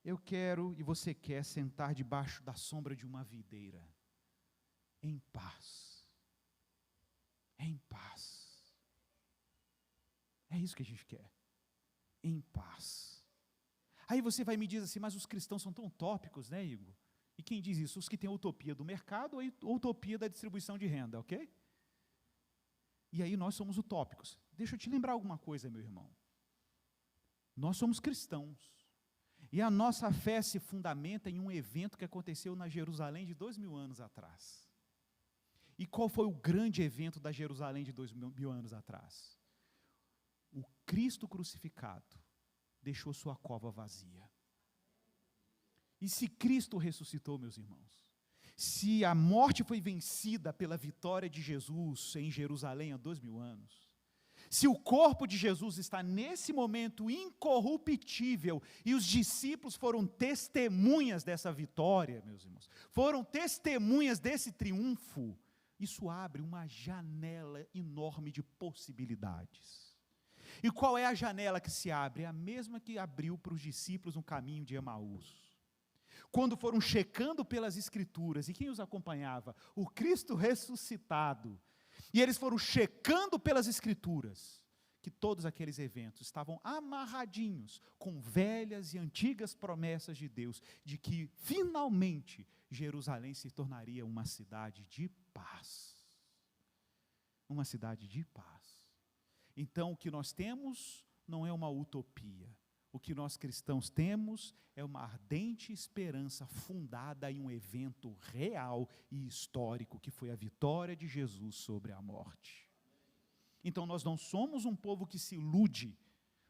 Eu quero e você quer sentar debaixo da sombra de uma videira, em paz. Em paz. É isso que a gente quer. Em paz. Aí você vai me dizer assim, mas os cristãos são tão utópicos, né, Igor? E quem diz isso? Os que têm a utopia do mercado ou a utopia da distribuição de renda, ok? E aí nós somos utópicos. Deixa eu te lembrar alguma coisa, meu irmão. Nós somos cristãos. E a nossa fé se fundamenta em um evento que aconteceu na Jerusalém de 2000 anos atrás. E qual foi o grande evento da Jerusalém de 2000 anos atrás? O Cristo crucificado deixou sua cova vazia. E se Cristo ressuscitou, meus irmãos, se a morte foi vencida pela vitória de Jesus em Jerusalém há 2000 anos, se o corpo de Jesus está nesse momento incorruptível, e os discípulos foram testemunhas dessa vitória, meus irmãos, foram testemunhas desse triunfo, isso abre uma janela enorme de possibilidades. E qual é a janela que se abre? É a mesma que abriu para os discípulos no caminho de Emaús. Quando foram checando pelas Escrituras, e quem os acompanhava? O Cristo ressuscitado. E eles foram checando pelas Escrituras, que todos aqueles eventos estavam amarradinhos com velhas e antigas promessas de Deus, de que finalmente Jerusalém se tornaria uma cidade de paz. Uma cidade de paz. Então o que nós temos não é uma utopia. O que nós cristãos temos é uma ardente esperança fundada em um evento real e histórico, que foi a vitória de Jesus sobre a morte. Então nós não somos um povo que se ilude,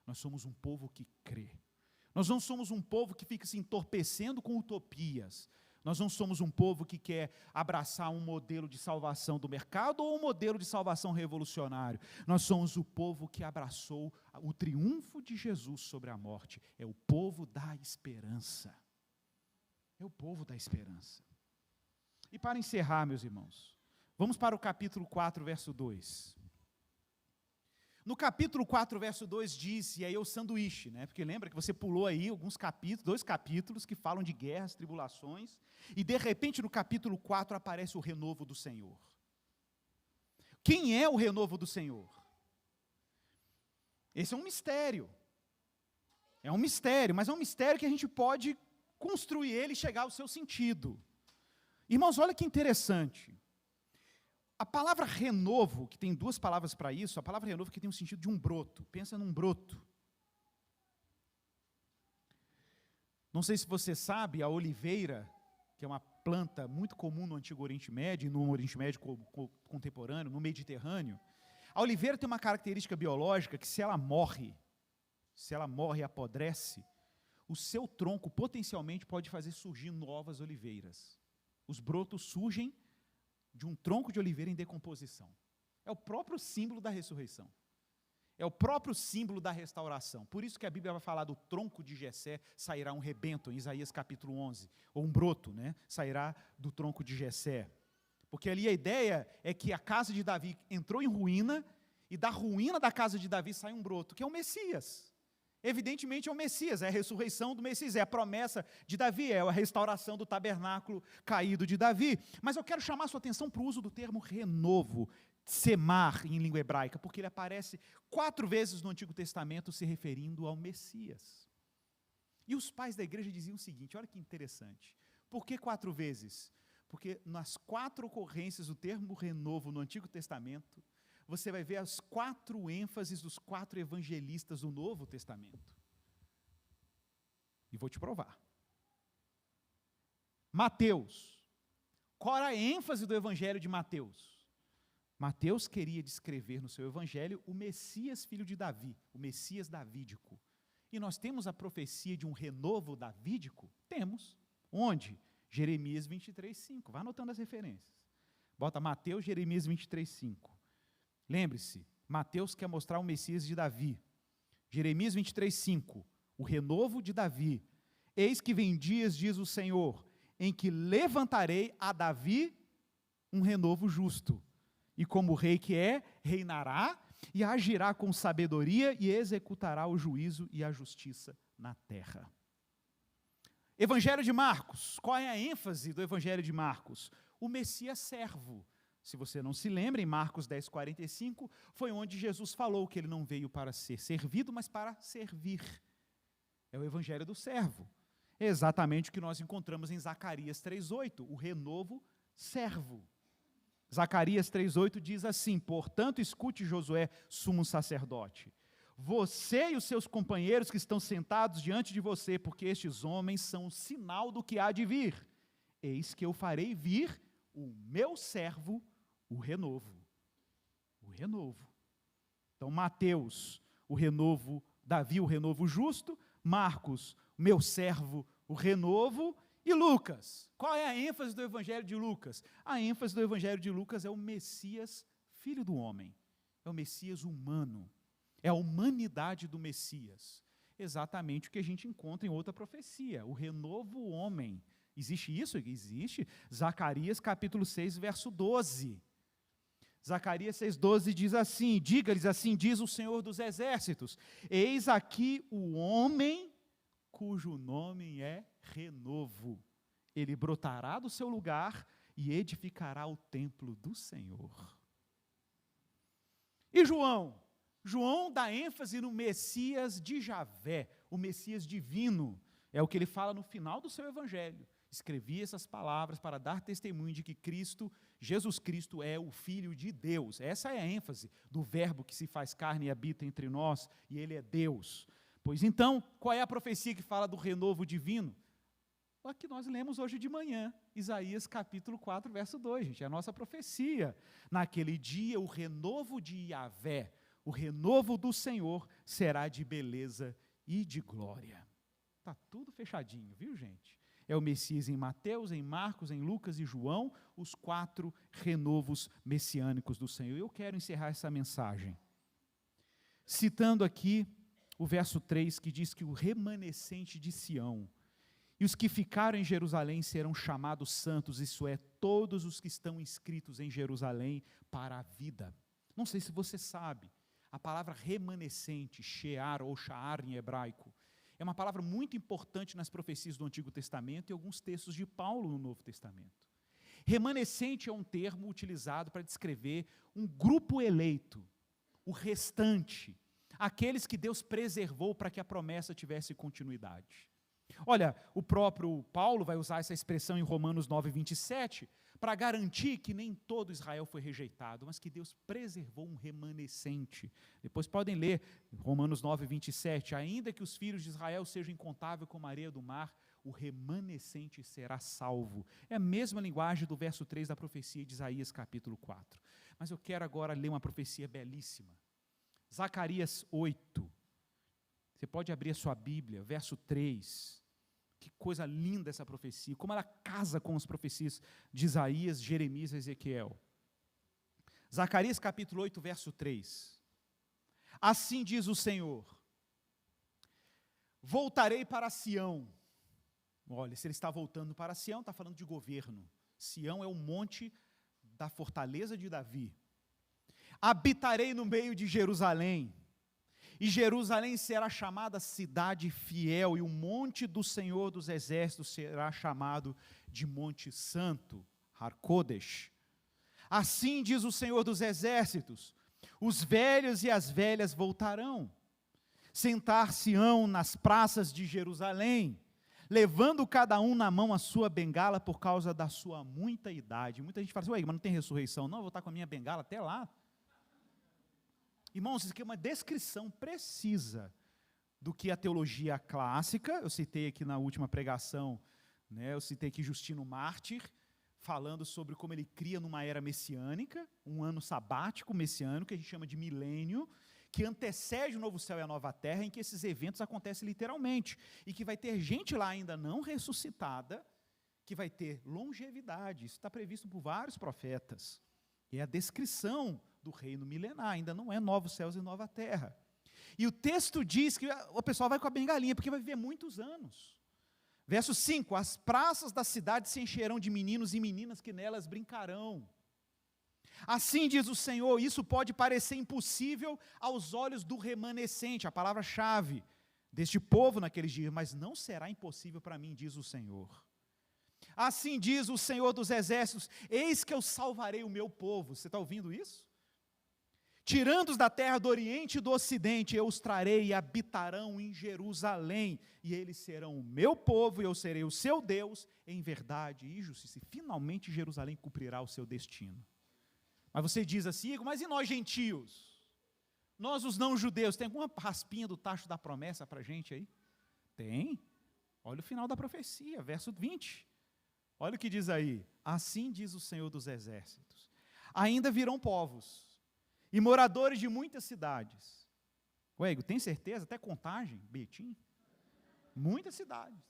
nós somos um povo que crê. Nós não somos um povo que fica se entorpecendo com utopias. Nós não somos um povo que quer abraçar um modelo de salvação do mercado ou um modelo de salvação revolucionário. Nós somos o povo que abraçou o triunfo de Jesus sobre a morte. É o povo da esperança. É o povo da esperança. E para encerrar, meus irmãos, vamos para o capítulo 4, verso 2. No capítulo 4, verso 2 diz, e aí é o sanduíche, né? Porque lembra que você pulou aí alguns capítulos, 2 capítulos que falam de guerras, tribulações, e de repente no capítulo 4 aparece o renovo do Senhor. Quem é o renovo do Senhor? Esse é um mistério. É um mistério, mas é um mistério que a gente pode construir ele e chegar ao seu sentido. Irmãos, olha que interessante. A palavra renovo, que tem 2 palavras para isso, a palavra renovo que tem o sentido de um broto. Pensa num broto. Não sei se você sabe, a oliveira, que é uma planta muito comum no Antigo Oriente Médio, e no Oriente Médio contemporâneo, no Mediterrâneo, a oliveira tem uma característica biológica que se ela morre e apodrece, o seu tronco potencialmente pode fazer surgir novas oliveiras. Os brotos surgem de um tronco de oliveira em decomposição. É o próprio símbolo da ressurreição. É o próprio símbolo da restauração. Por isso que a Bíblia vai falar do tronco de Jessé, sairá um rebento, em Isaías capítulo 11. Ou um broto, né? Sairá do tronco de Jessé. Porque ali a ideia é que a casa de Davi entrou em ruína, e da ruína da casa de Davi sai um broto, que é o Messias. Evidentemente é o Messias, é a ressurreição do Messias, é a promessa de Davi, é a restauração do tabernáculo caído de Davi. Mas eu quero chamar a sua atenção para o uso do termo renovo, semar em língua hebraica, porque ele aparece 4 vezes no Antigo Testamento se referindo ao Messias. E os pais da igreja diziam o seguinte, olha que interessante, por que 4 vezes? Porque nas 4 ocorrências do termo renovo no Antigo Testamento, você vai ver as 4 ênfases dos 4 evangelistas do Novo Testamento. E vou te provar. Mateus. Qual era a ênfase do evangelho de Mateus? Mateus queria descrever no seu evangelho o Messias filho de Davi, o Messias davídico. E nós temos a profecia de um renovo davídico? Temos. Onde? Jeremias 23:5. Vá anotando as referências. Bota Mateus, Jeremias 23:5. Lembre-se, Mateus quer mostrar o Messias de Davi. Jeremias 23:5, o renovo de Davi. Eis que vem dias, diz o Senhor, em que levantarei a Davi um renovo justo. E como rei que é, reinará e agirá com sabedoria e executará o juízo e a justiça na terra. Evangelho de Marcos, qual é a ênfase do Evangelho de Marcos? O Messias servo. Se você não se lembra, em Marcos 10:45, foi onde Jesus falou que ele não veio para ser servido, mas para servir. É o evangelho do servo. É exatamente o que nós encontramos em Zacarias 3:8, o renovo servo. Zacarias 3:8 diz assim, portanto, escute Josué, sumo sacerdote, você e os seus companheiros que estão sentados diante de você, porque estes homens são o sinal do que há de vir. Eis que eu farei vir o meu servo, o renovo. O renovo. Então, Mateus, o renovo, Davi, o renovo justo, Marcos, meu servo, o renovo, e Lucas. Qual é a ênfase do evangelho de Lucas? A ênfase do evangelho de Lucas é o Messias, filho do homem. É o Messias humano. É a humanidade do Messias. Exatamente o que a gente encontra em outra profecia, o renovo homem. Existe isso? Existe. Zacarias capítulo 6, verso 12. Zacarias 6,12 diz assim, diga-lhes assim, diz o Senhor dos Exércitos, eis aqui o homem cujo nome é renovo. Ele brotará do seu lugar e edificará o templo do Senhor. E João? João dá ênfase no Messias de Javé, o Messias divino. É o que ele fala no final do seu evangelho. Escrevi essas palavras para dar testemunho de que Cristo, Jesus Cristo é o Filho de Deus. Essa é a ênfase do verbo que se faz carne e habita entre nós, e ele é Deus. Pois então, qual é a profecia que fala do renovo divino? A que nós lemos hoje de manhã, Isaías capítulo 4, verso 2, gente, é a nossa profecia. Naquele dia, o renovo de Yahvé, o renovo do Senhor, será de beleza e de glória. Está tudo fechadinho, viu, gente? É o Messias em Mateus, em Marcos, em Lucas e João, os 4 renovos messiânicos do Senhor. Eu quero encerrar essa mensagem citando aqui o verso 3, que diz que o remanescente de Sião, E os que ficaram em Jerusalém serão chamados santos, isso é, todos os que estão inscritos em Jerusalém para a vida. Não sei se você sabe, a palavra remanescente, shear ou shaar em hebraico, é uma palavra muito importante nas profecias do Antigo Testamento e alguns textos de Paulo no Novo Testamento. Remanescente é um termo utilizado para descrever um grupo eleito, o restante, aqueles que Deus preservou para que a promessa tivesse continuidade. Olha, o próprio Paulo vai usar essa expressão em Romanos 9:27, para garantir que nem todo Israel foi rejeitado, mas que Deus preservou um remanescente. Depois podem ler Romanos 9:27, ainda que os filhos de Israel sejam incontáveis como a areia do mar, o remanescente será salvo. É a mesma linguagem do verso 3 da profecia de Isaías capítulo 4. Mas eu quero agora ler uma profecia belíssima. Zacarias 8. Você pode abrir a sua Bíblia, verso 3. Que coisa linda essa profecia, como ela casa com as profecias de Isaías, Jeremias e Ezequiel. Zacarias capítulo 8, verso 3. Assim diz o Senhor: voltarei para Sião. Olha, se ele está voltando para Sião, está falando de governo. Sião é o monte da fortaleza de Davi. Habitarei no meio de Jerusalém, e Jerusalém será chamada cidade fiel, e o monte do Senhor dos exércitos será chamado de monte santo, Har Kodesh. Assim diz o Senhor dos exércitos: os velhos e as velhas voltarão, sentar-se-ão nas praças de Jerusalém, levando cada um na mão a sua bengala por causa da sua muita idade. Muita gente fala assim: ué, mas não tem ressurreição? Não, eu vou estar com a minha bengala até lá. Irmãos, isso aqui é uma descrição precisa do que a teologia clássica, eu citei aqui na última pregação, eu citei aqui Justino Mártir, falando sobre como ele cria numa era messiânica, um ano sabático messiânico, que a gente chama de milênio, que antecede o novo céu e a nova terra, em que esses eventos acontecem literalmente, e que vai ter gente lá ainda não ressuscitada, que vai ter longevidade. Isso está previsto por vários profetas. E é a descrição do reino milenar, ainda não é novos céus e nova terra. E o texto diz que o pessoal vai com a bengalinha, porque vai viver muitos anos. Verso 5, as praças da cidade se encherão de meninos e meninas que nelas brincarão. Assim diz o Senhor, isso pode parecer impossível aos olhos do remanescente, a palavra-chave deste povo naqueles dias, mas não será impossível para mim, diz o Senhor. Assim diz o Senhor dos exércitos: eis que eu salvarei o meu povo. Você está ouvindo isso? Tirando-os da terra do oriente e do ocidente, eu os trarei e habitarão em Jerusalém, e eles serão o meu povo, e eu serei o seu Deus, em verdade e justiça. E finalmente Jerusalém cumprirá o seu destino. Mas você diz assim: mas e nós gentios? Nós os não-judeus, tem alguma raspinha do tacho da promessa para a gente aí? Tem. Olha o final da profecia, verso 20. Olha o que diz aí: assim diz o Senhor dos exércitos, ainda virão povos, e moradores de muitas cidades. Ué, tem certeza? Até Contagem, Betim? Muitas cidades.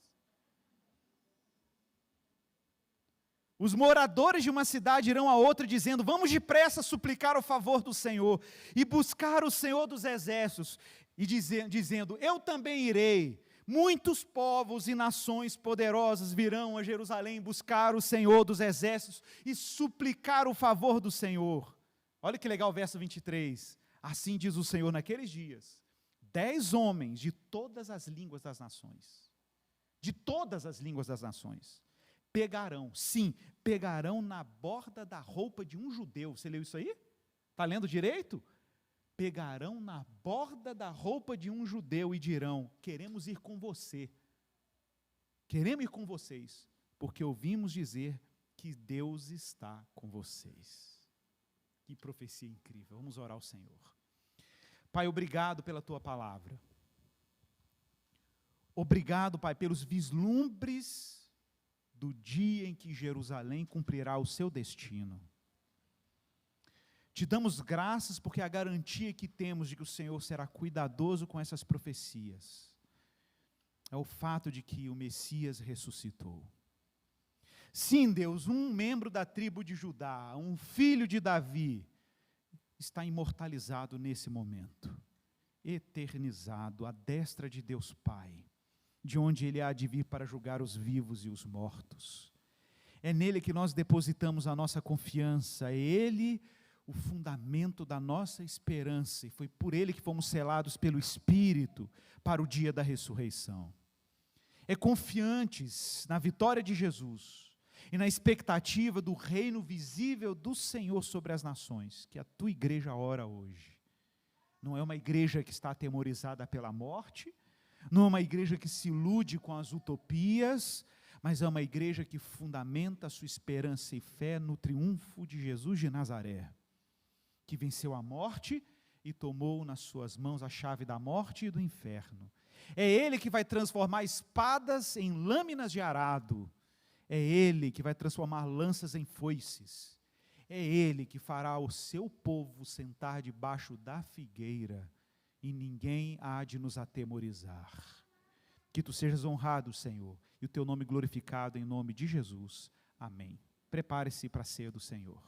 Os moradores de uma cidade irão a outra dizendo: vamos depressa suplicar o favor do Senhor, e buscar o Senhor dos exércitos, e dizendo: eu também irei. Muitos povos e nações poderosas virão a Jerusalém buscar o Senhor dos exércitos e suplicar o favor do Senhor. Olha que legal o verso 23. Assim diz o Senhor: naqueles dias, 10 homens de todas as línguas das nações, pegarão, sim, pegarão na borda da roupa de um judeu. Você leu isso aí? Está lendo direito? Pegarão na borda da roupa de um judeu e dirão: queremos ir com você, queremos ir com vocês, porque ouvimos dizer que Deus está com vocês. Que profecia incrível. Vamos orar ao Senhor. Pai, obrigado pela tua palavra. Obrigado, Pai, pelos vislumbres do dia em que Jerusalém cumprirá o seu destino. Te damos graças porque a garantia que temos de que o Senhor será cuidadoso com essas profecias é o fato de que o Messias ressuscitou. Sim, Deus, um membro da tribo de Judá, um filho de Davi, está imortalizado nesse momento, eternizado à destra de Deus Pai. de onde ele há de vir para julgar os vivos e os mortos. É nele que nós depositamos a nossa confiança, é ele o fundamento da nossa esperança, e foi por ele que fomos selados pelo Espírito para o dia da ressurreição. É confiantes na vitória de Jesus e na expectativa do reino visível do Senhor sobre as nações, que a tua igreja ora hoje. Não é uma igreja que está atemorizada pela morte, não é uma igreja que se ilude com as utopias, mas é uma igreja que fundamenta a sua esperança e fé no triunfo de Jesus de Nazaré, que venceu a morte e tomou nas suas mãos a chave da morte e do inferno. É ele que vai transformar espadas em lâminas de arado, é ele que vai transformar lanças em foices, é ele que fará o seu povo sentar debaixo da figueira, e ninguém há de nos atemorizar. Que tu sejas honrado, Senhor, e o teu nome glorificado em nome de Jesus. Amém. Prepare-se para a ceia do Senhor.